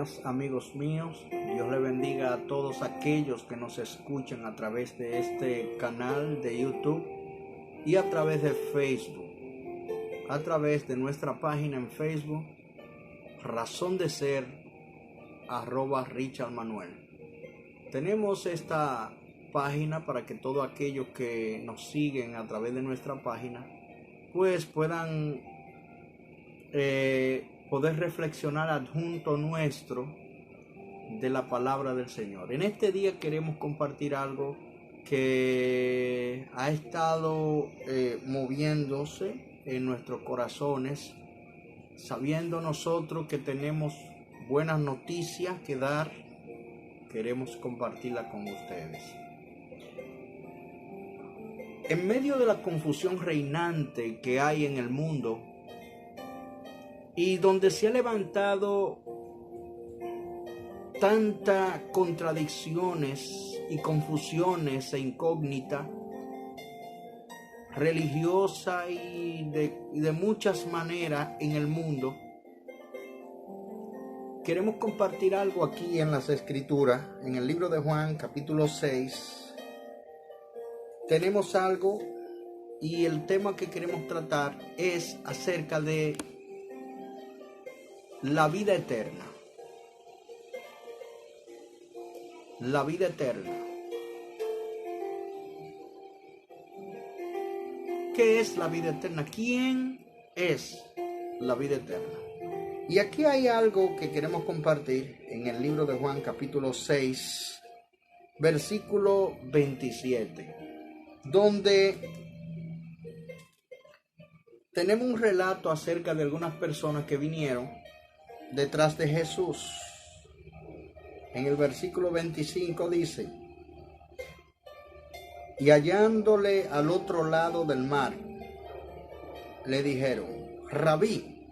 días, amigos míos. Dios le bendiga a todos aquellos que nos escuchan a través de este canal de YouTube y a través de Facebook, a través de nuestra página en Facebook, Razón de Ser, @Richard Manuel. Tenemos esta página para que todos aquellos que nos siguen a través de nuestra página pues puedan poder reflexionar adjunto nuestro de la palabra del Señor. En este día queremos compartir algo que ha estado moviéndose en nuestros corazones, sabiendo nosotros que tenemos buenas noticias que dar. Queremos compartirla con ustedes. En medio de la confusión reinante que hay en el mundo y donde se ha levantado tantas contradicciones y confusiones e incógnitas religiosas y de muchas maneras en el mundo, queremos compartir algo aquí en las Escrituras, en el libro de Juan, capítulo 6. Tenemos algo y el tema que queremos tratar es acerca de la vida eterna. La vida eterna. ¿Qué es la vida eterna? ¿Quién es la vida eterna? Y aquí hay algo que queremos compartir en el libro de Juan, capítulo 6, versículo 27, donde tenemos un relato acerca de algunas personas que vinieron detrás de Jesús. En el versículo 25 dice: y hallándole al otro lado del mar, le dijeron: Rabí,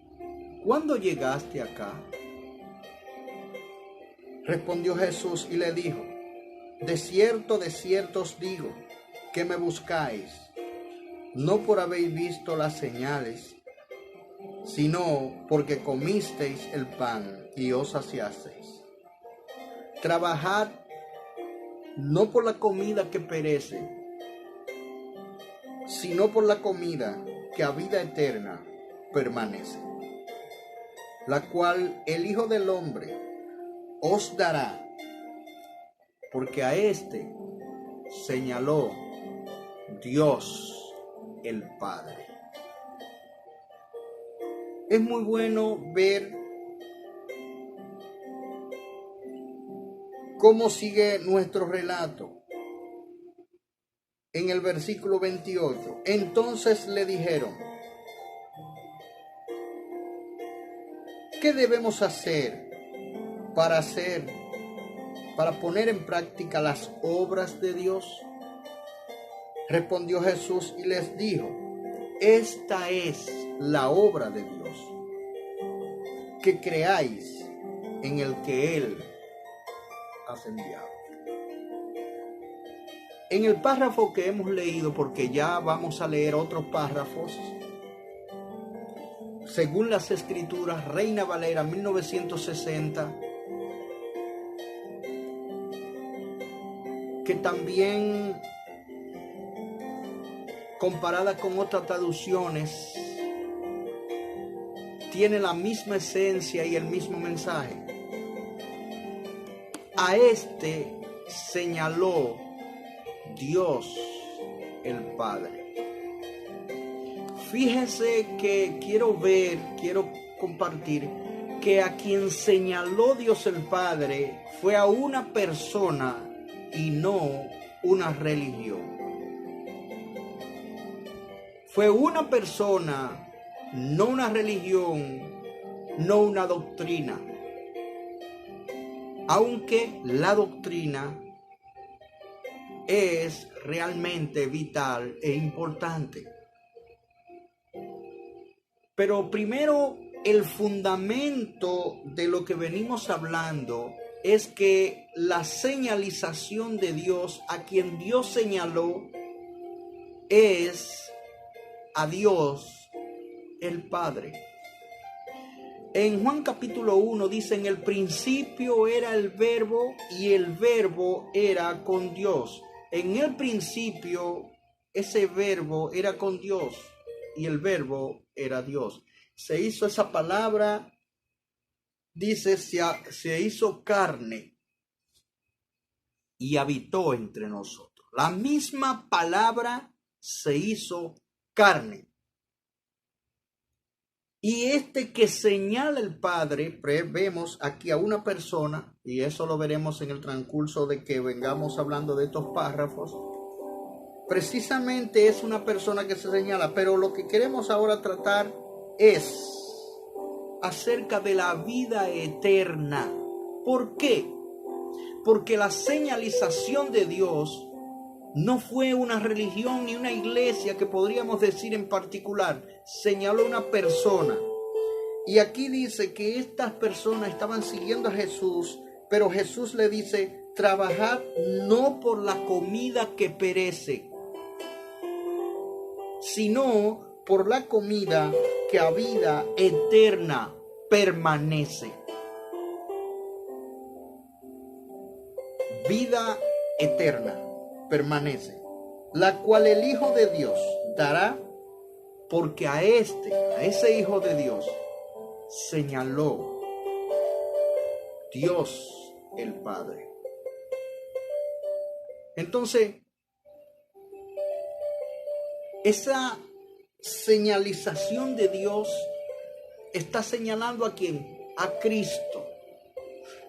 ¿cuándo llegaste acá? Respondió Jesús y le dijo: de cierto os digo, que me buscáis, no por habéis visto las señales, sino porque comisteis el pan y os saciasteis. Trabajad no por la comida que perece, sino por la comida que a vida eterna permanece, la cual el Hijo del Hombre os dará, porque a éste señaló Dios el Padre. Es muy bueno ver cómo sigue nuestro relato. En el versículo 28, entonces le dijeron: ¿qué debemos hacer para poner en práctica las obras de Dios? Respondió Jesús y les dijo: esta es la obra de Dios, que creáis en el que Él has enviado. En el párrafo que hemos leído, porque ya vamos a leer otros párrafos, según las Escrituras, Reina Valera 1960, que también comparada con otras traducciones tiene la misma esencia y el mismo mensaje. A este señaló Dios el Padre. Fíjense que quiero compartir que a quien señaló Dios el Padre fue a una persona y no una religión. Fue una persona, no una religión, no una doctrina. Aunque la doctrina es realmente vital e importante. Pero primero, el fundamento de lo que venimos hablando es que la señalización de Dios, a quien Dios señaló, es a Dios el Padre. En Juan capítulo 1 dice: en el principio era el verbo y el verbo era con Dios. En el principio ese verbo era con Dios y el verbo era Dios. Se hizo esa palabra, dice, se hizo carne y habitó entre nosotros. La misma palabra se hizo carne. Y que señala el Padre, vemos aquí a una persona, y eso lo veremos en el transcurso de que vengamos hablando de estos párrafos. Precisamente es una persona que se señala, pero lo que queremos ahora tratar es acerca de la vida eterna. ¿Por qué? Porque la señalización de Dios no fue una religión ni una iglesia que podríamos decir en particular. Señaló una persona. Y aquí dice que estas personas estaban siguiendo a Jesús, pero Jesús le dice: trabajad no por la comida que perece, sino por la comida que a vida eterna permanece. Vida eterna permanece, la cual el Hijo de Dios dará, porque a ese Hijo de Dios señaló Dios el Padre. Entonces, esa señalización de Dios está señalando ¿a quién? A Cristo.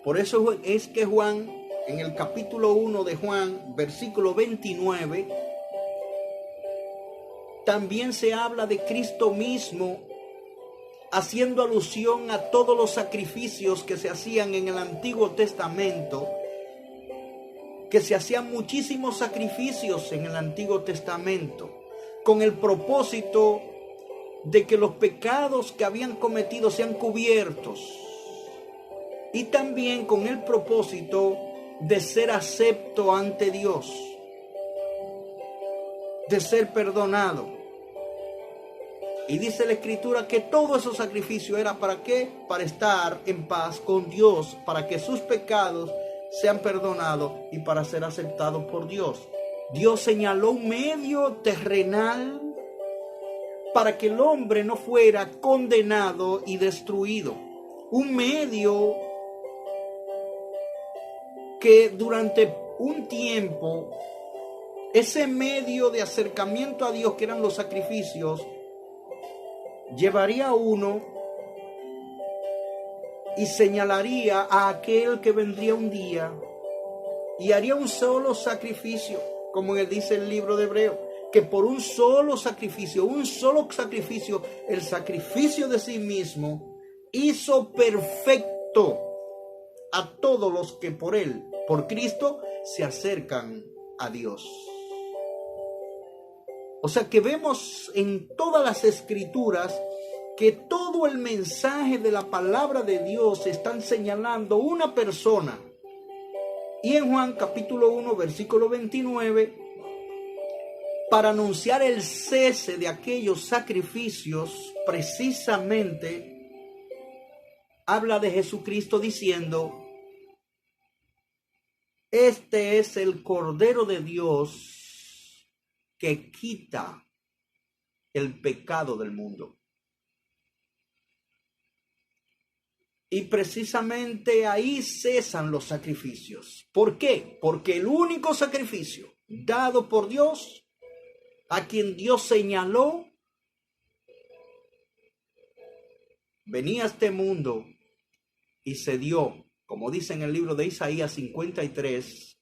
Por eso es que Juan, en el capítulo 1 de Juan, versículo 29, también se habla de Cristo mismo, haciendo alusión a todos los sacrificios que se hacían en el Antiguo Testamento, que se hacían muchísimos sacrificios en el Antiguo Testamento, con el propósito de que los pecados que habían cometido sean cubiertos, y también con el propósito de ser acepto ante Dios, de ser perdonado. Y dice la Escritura que todo ese sacrificio era ¿para qué? Para estar en paz con Dios, para que sus pecados sean perdonados y para ser aceptados por Dios. Dios señaló un medio terrenal para que el hombre no fuera condenado y destruido. Un medio que durante un tiempo, ese medio de acercamiento a Dios, que eran los sacrificios, llevaría a uno y señalaría a aquel que vendría un día y haría un solo sacrificio, como dice el libro de Hebreos, que por un solo sacrificio, el sacrificio de sí mismo, hizo perfecto a todos los que por él, por Cristo, se acercan a Dios. O sea que vemos en todas las Escrituras que todo el mensaje de la palabra de Dios están señalando una persona. Y en Juan capítulo 1, versículo 29, para anunciar el cese de aquellos sacrificios, precisamente habla de Jesucristo diciendo: este es el Cordero de Dios que quita el pecado del mundo. Y precisamente ahí cesan los sacrificios. ¿Por qué? Porque el único sacrificio dado por Dios, a quien Dios señaló, venía a este mundo y se dio, como dice en el libro de Isaías 53,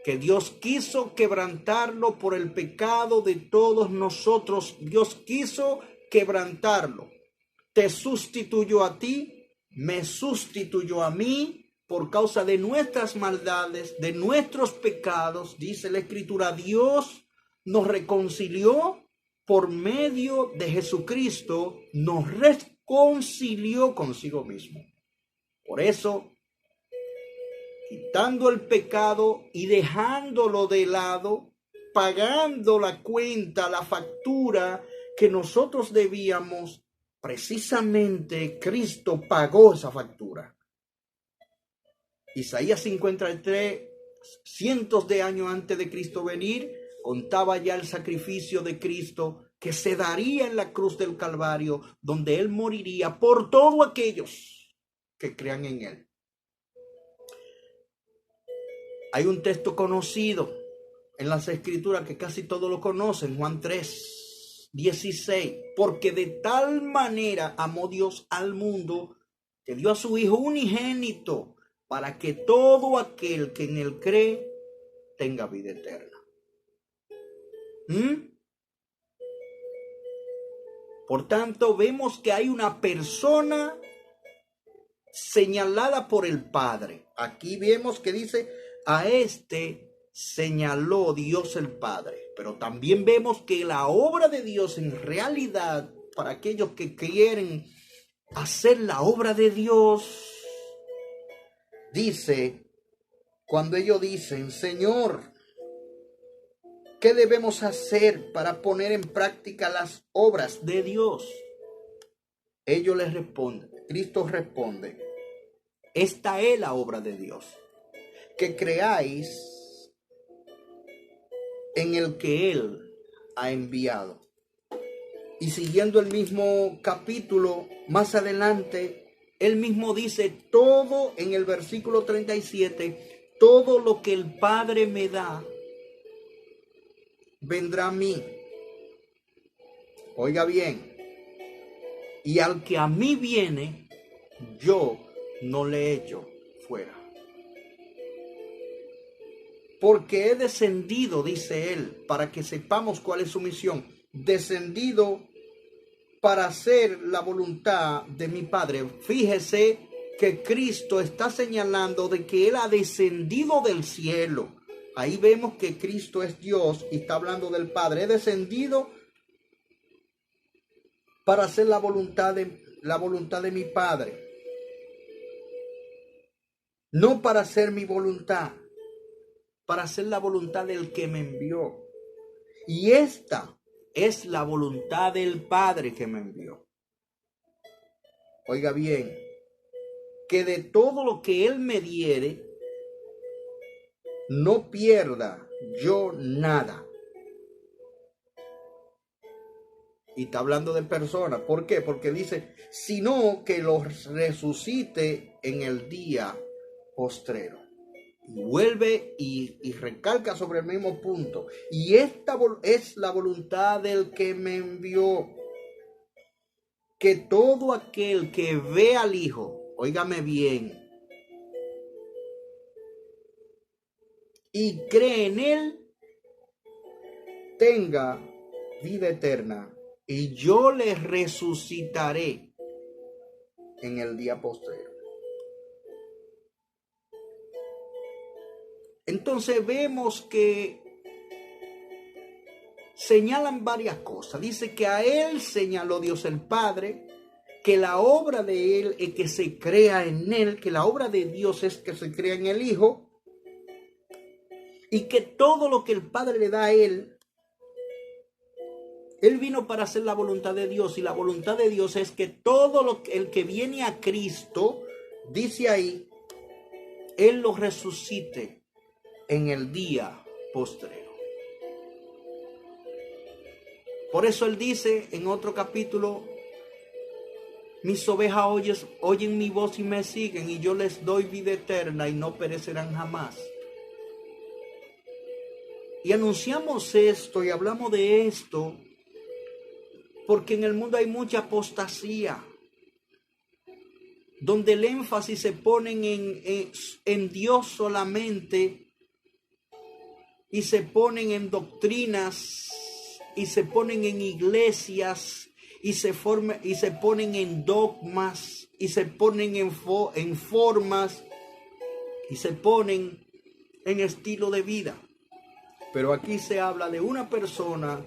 que Dios quiso quebrantarlo por el pecado de todos nosotros. Dios quiso quebrantarlo. Te sustituyó a ti, me sustituyó a mí por causa de nuestras maldades, de nuestros pecados. Dice la Escritura, Dios nos reconcilió por medio de Jesucristo, nos reconcilió consigo mismo. Por eso, quitando el pecado y dejándolo de lado, pagando la cuenta, la factura que nosotros debíamos, precisamente Cristo pagó esa factura. Isaías 53, cientos de años antes de Cristo venir, contaba ya el sacrificio de Cristo que se daría en la cruz del Calvario, donde Él moriría por todos aquellos que crean en Él. Hay un texto conocido en las Escrituras que casi todos lo conocen, Juan 3:16, porque de tal manera amó Dios al mundo que dio a su Hijo unigénito para que todo aquel que en Él cree tenga vida eterna. Por tanto, vemos que hay una persona señalada por el Padre. Aquí vemos que dice, a este señaló Dios el Padre. Pero también vemos que la obra de Dios en realidad, para aquellos que quieren hacer la obra de Dios, dice, cuando ellos dicen, Señor, ¿qué debemos hacer para poner en práctica las obras de Dios? Ellos les responden, Cristo responde, esta es la obra de Dios, que creáis en el que Él ha enviado. Y siguiendo el mismo capítulo, más adelante, Él mismo dice, todo en el versículo 37, todo lo que el Padre me da, vendrá a mí. Oiga bien, y al que a mí viene, yo no le echo fuera. Porque he descendido, dice Él, para que sepamos cuál es su misión. Descendido para hacer la voluntad de mi Padre. Fíjese que Cristo está señalando de que Él ha descendido del cielo. Ahí vemos que Cristo es Dios y está hablando del Padre. He descendido para hacer la voluntad de mi Padre. No para hacer mi voluntad, para hacer la voluntad del que me envió. Y esta es la voluntad del Padre que me envió. Oiga bien, que de todo lo que Él me diere, no pierda yo nada. Y está hablando de personas. ¿Por qué? Porque dice, sino que los resucite en el día postrero. Y vuelve y recalca sobre el mismo punto. Y esta es la voluntad del que me envió. Que todo aquel que ve al Hijo, óigame bien, y cree en Él, tenga vida eterna. Y yo le resucitaré en el día postrero. Entonces vemos que señalan varias cosas. Dice que a Él señaló Dios el Padre, que la obra de Él es que se crea en Él, que la obra de Dios es que se crea en el Hijo, y que todo lo que el Padre le da a Él vino para hacer la voluntad de Dios, y la voluntad de Dios es que todo el que viene a Cristo, dice ahí, Él lo resucite en el día postrero. Por eso Él dice en otro capítulo, mis ovejas oyen mi voz y me siguen, y yo les doy vida eterna y no perecerán jamás. Y anunciamos esto y hablamos de esto porque en el mundo hay mucha apostasía, donde el énfasis se pone en Dios solamente, y se ponen en doctrinas, y se ponen en iglesias, y se ponen en dogmas, y se ponen en formas, y se ponen en estilo de vida. Pero aquí se habla de una persona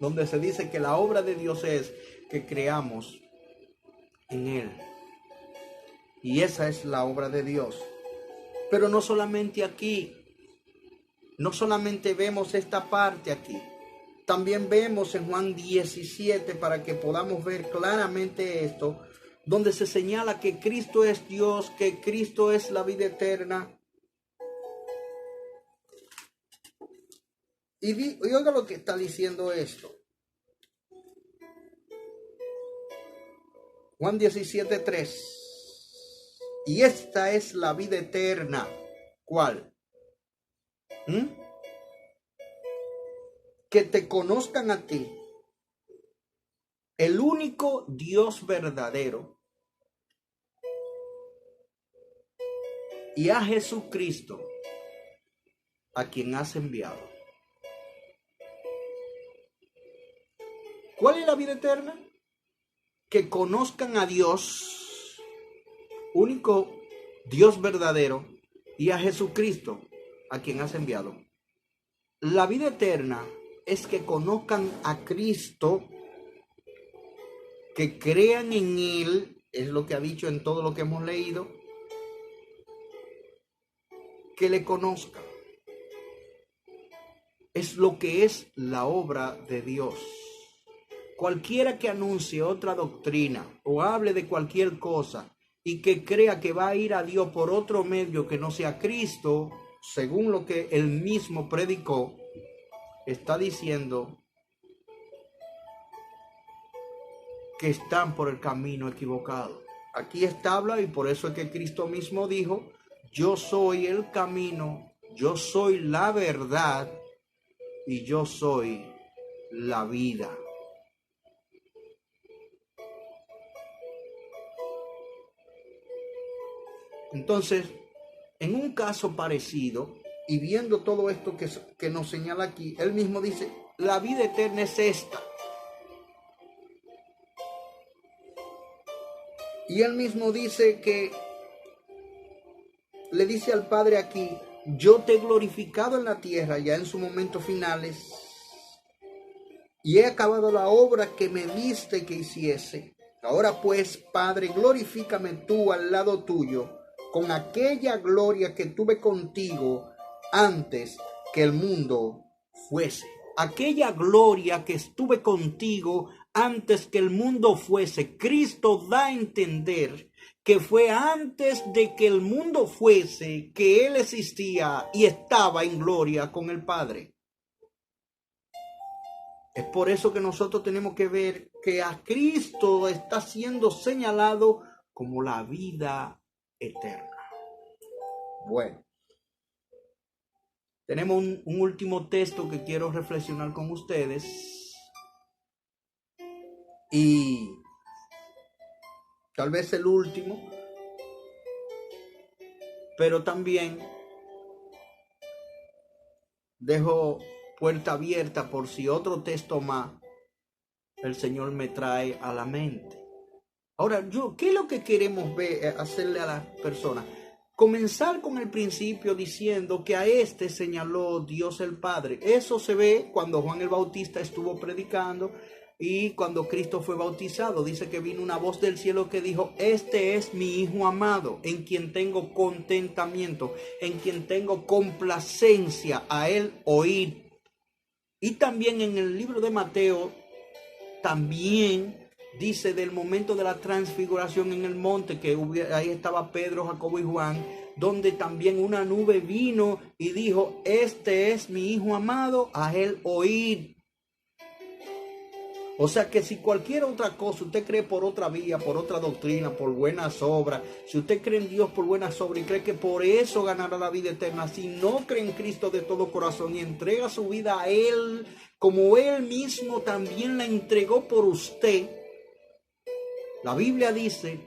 donde se dice que la obra de Dios es que creamos en Él. Y esa es la obra de Dios. Pero no solamente aquí, no solamente vemos esta parte aquí, También vemos en Juan 17, para que podamos ver claramente esto, donde se señala que Cristo es Dios, que Cristo es la vida eterna. Y oiga lo que está diciendo esto. Juan 17:3. Y esta es la vida eterna. ¿Cuál? Que te conozcan a ti, el único Dios verdadero, y a Jesucristo, a quien has enviado. ¿Cuál es la vida eterna? Que conozcan a Dios, único Dios verdadero, y a Jesucristo, a quien has enviado. La vida eterna es que conozcan a Cristo, que crean en Él, es lo que ha dicho en todo lo que hemos leído, que le conozcan. Es lo que es la obra de Dios. Cualquiera que anuncie otra doctrina o hable de cualquier cosa y que crea que va a ir a Dios por otro medio que no sea Cristo, según lo que él mismo predicó, está diciendo que están por el camino equivocado. Aquí está habla, y por eso es que Cristo mismo dijo: yo soy el camino, yo soy la verdad y yo soy la vida. Entonces, en un caso parecido, y viendo todo esto que nos señala aquí, él mismo dice: la vida eterna es esta. Y él mismo dice que le dice al Padre aquí: yo te he glorificado en la tierra, ya en sus momentos finales, y he acabado la obra que me diste que hiciese. Ahora pues, Padre, glorifícame tú al lado tuyo, con aquella gloria que tuve contigo antes que el mundo fuese. Aquella gloria que estuve contigo antes que el mundo fuese. Cristo da a entender que fue antes de que el mundo fuese, que Él existía y estaba en gloria con el Padre. Es por eso que nosotros tenemos que ver que a Cristo está siendo señalado como la vida eterna. Bueno, tenemos un último texto que quiero reflexionar con ustedes, y tal vez el último, pero también dejo puerta abierta por si otro texto más el Señor me trae a la mente. Ahora, ¿qué es lo que queremos ver, hacerle a las personas? Comenzar con el principio diciendo que a este señaló Dios el Padre. Eso se ve cuando Juan el Bautista estuvo predicando y cuando Cristo fue bautizado. Dice que vino una voz del cielo que dijo: este es mi Hijo amado, en quien tengo contentamiento, en quien tengo complacencia, a él oír. Y también en el libro de Mateo, también dice del momento de la transfiguración en el monte, que ahí estaba Pedro, Jacobo y Juan, donde también una nube vino y dijo: este es mi Hijo amado, a él oíd. O sea que si cualquier otra cosa usted cree por otra vía, por otra doctrina, por buenas obras, si usted cree en Dios por buenas obras y cree que por eso ganará la vida eterna, si no cree en Cristo de todo corazón y entrega su vida a Él, como Él mismo también la entregó por usted, la Biblia dice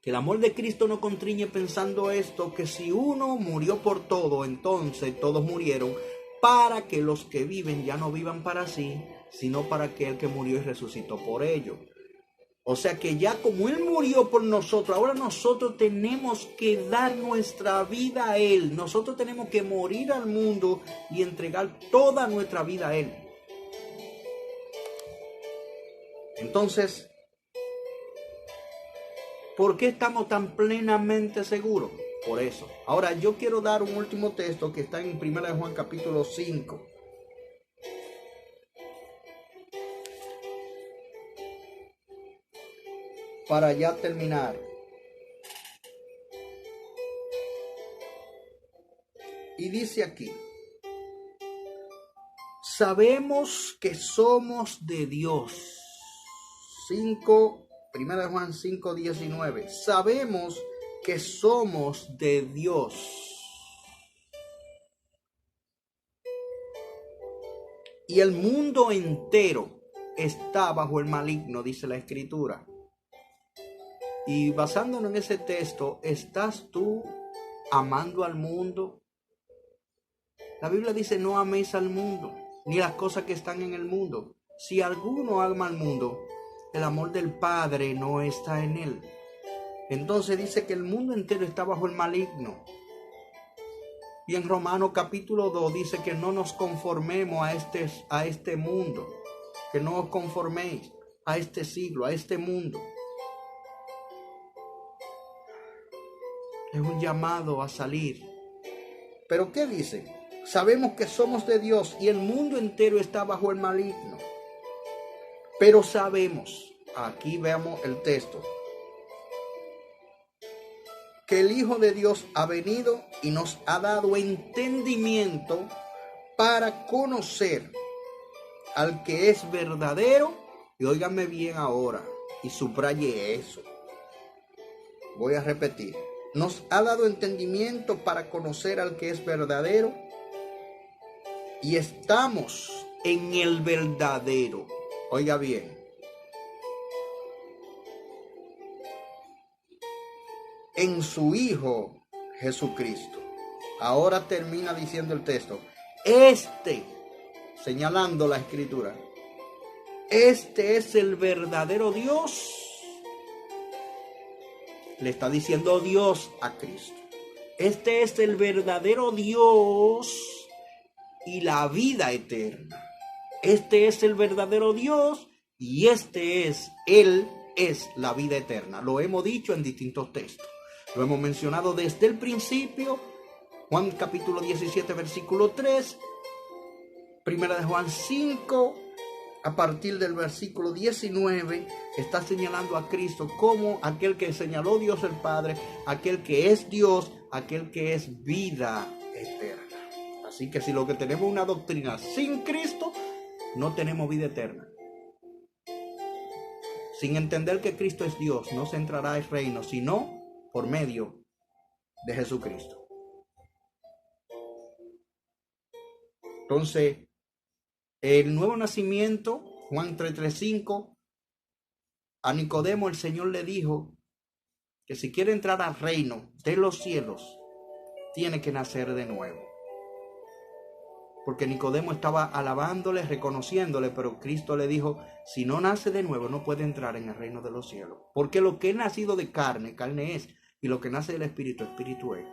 que el amor de Cristo no constriñe, pensando esto, que si uno murió por todo, entonces todos murieron, para que los que viven ya no vivan para sí, sino para aquel que murió y resucitó por ellos. O sea que ya como Él murió por nosotros, ahora nosotros tenemos que dar nuestra vida a Él. Nosotros tenemos que morir al mundo y entregar toda nuestra vida a Él. Entonces, ¿por qué estamos tan plenamente seguros? Por eso. Ahora yo quiero dar un último texto que está en 1 de Juan capítulo 5. para ya terminar. Y dice aquí: sabemos que somos de Dios. 1 Juan 5:19. Sabemos que somos de Dios. Y el mundo entero está bajo el maligno, dice la Escritura. Y basándonos en ese texto, ¿estás tú amando al mundo? La Biblia dice: no améis al mundo, ni las cosas que están en el mundo. Si alguno ama al mundo, el amor del Padre no está en él. Entonces dice que el mundo entero está bajo el maligno. Y en Romanos capítulo 2 dice que no nos conformemos a este mundo, que no os conforméis a este siglo, a este mundo. Es un llamado a salir. ¿Pero qué dice? Sabemos que somos de Dios y el mundo entero está bajo el maligno. Pero sabemos, aquí veamos el texto, que el Hijo de Dios ha venido y nos ha dado entendimiento para conocer al que es verdadero. Y óigame bien ahora y subraye eso. Voy a repetir. Nos ha dado entendimiento para conocer al que es verdadero. Y estamos en el verdadero. Oiga bien. En su Hijo Jesucristo. Ahora termina diciendo el texto: señalando la Escritura, este es el verdadero Dios. Le está diciendo Dios a Cristo. Este es el verdadero Dios y la vida eterna. Este es el verdadero Dios y Él es la vida eterna. Lo hemos dicho en distintos textos. Lo hemos mencionado desde el principio. Juan capítulo 17, versículo 3. Primera de Juan 5, a partir del versículo 19, está señalando a Cristo como aquel que señaló Dios el Padre, aquel que es Dios, aquel que es vida eterna. Así que si lo que tenemos es una doctrina sin Cristo, no tenemos vida eterna. Sin entender que Cristo es Dios, no se entrará al reino, sino por medio de Jesucristo. Entonces, el nuevo nacimiento, Juan 3:5, a Nicodemo el Señor le dijo que si quiere entrar al reino de los cielos, tiene que nacer de nuevo. Porque Nicodemo estaba alabándole, reconociéndole, pero Cristo le dijo: si no nace de nuevo, no puede entrar en el reino de los cielos. Porque lo que es nacido de carne, carne es, y lo que nace del Espíritu, Espíritu es.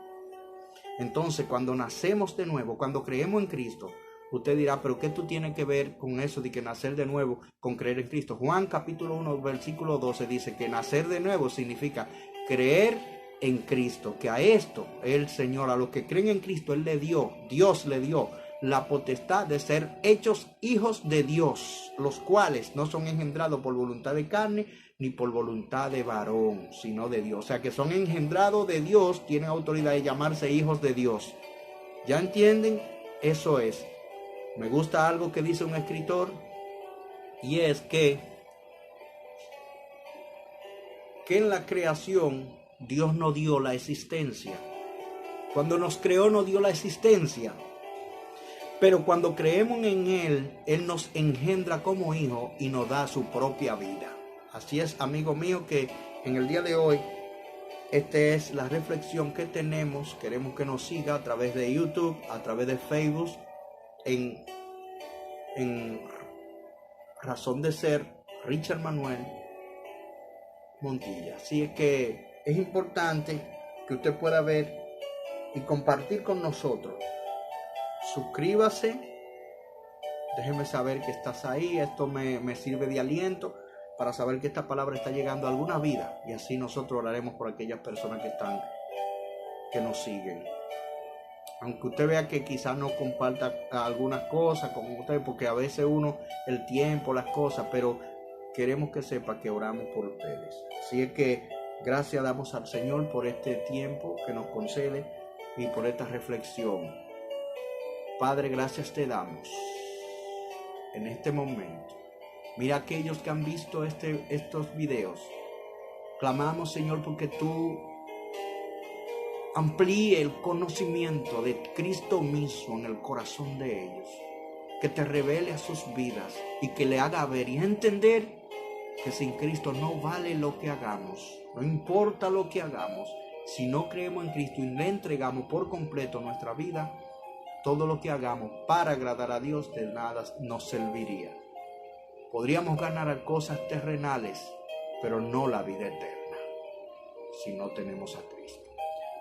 Entonces, cuando nacemos de nuevo, cuando creemos en Cristo, usted dirá: pero ¿qué tú tienes que ver con eso de que nacer de nuevo con creer en Cristo? Juan capítulo 1, versículo 12 dice que nacer de nuevo significa creer en Cristo. Que a esto el Señor, a los que creen en Cristo, Dios le dio la potestad de ser hechos hijos de Dios, los cuales no son engendrados por voluntad de carne ni por voluntad de varón, sino de Dios. O sea, que son engendrados de Dios, tienen autoridad de llamarse hijos de Dios. ¿Ya entienden? Eso es. Me gusta algo que dice un escritor, y es que en la creación Dios no dio la existencia. Cuando nos creó no dio la existencia. Pero cuando creemos en Él nos engendra como hijo y nos da su propia vida. Así es, amigo mío, que en el día de hoy, esta es la reflexión que tenemos. Queremos que nos siga a través de YouTube, a través de Facebook, en Razón de Ser, Richard Manuel Montilla. Así es que es importante que usted pueda ver y compartir con nosotros. Suscríbase, déjeme saber que estás ahí. Esto me sirve de aliento para saber que esta palabra está llegando a alguna vida, y así nosotros oraremos por aquellas personas que nos siguen. Aunque usted vea que quizás no comparta algunas cosas con usted, porque a veces uno, el tiempo, las cosas, pero queremos que sepa que oramos por ustedes. Así es que gracias damos al Señor por este tiempo que nos concede y por esta reflexión. Padre, gracias te damos en este momento. Mira a aquellos que han visto estos videos. Clamamos, Señor, porque tú amplíe el conocimiento de Cristo mismo en el corazón de ellos. Que te revele a sus vidas y que le haga ver y entender que sin Cristo no vale lo que hagamos. No importa lo que hagamos. Si no creemos en Cristo y le entregamos por completo nuestra vida, todo lo que hagamos para agradar a Dios de nada nos serviría. Podríamos ganar cosas terrenales, pero no la vida eterna, si no tenemos a Cristo.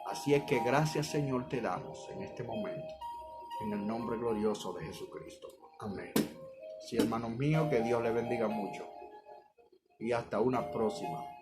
Así es que gracias, Señor, te damos en este momento, en el nombre glorioso de Jesucristo. Amén. Sí, hermanos míos, que Dios les bendiga mucho. Y hasta una próxima.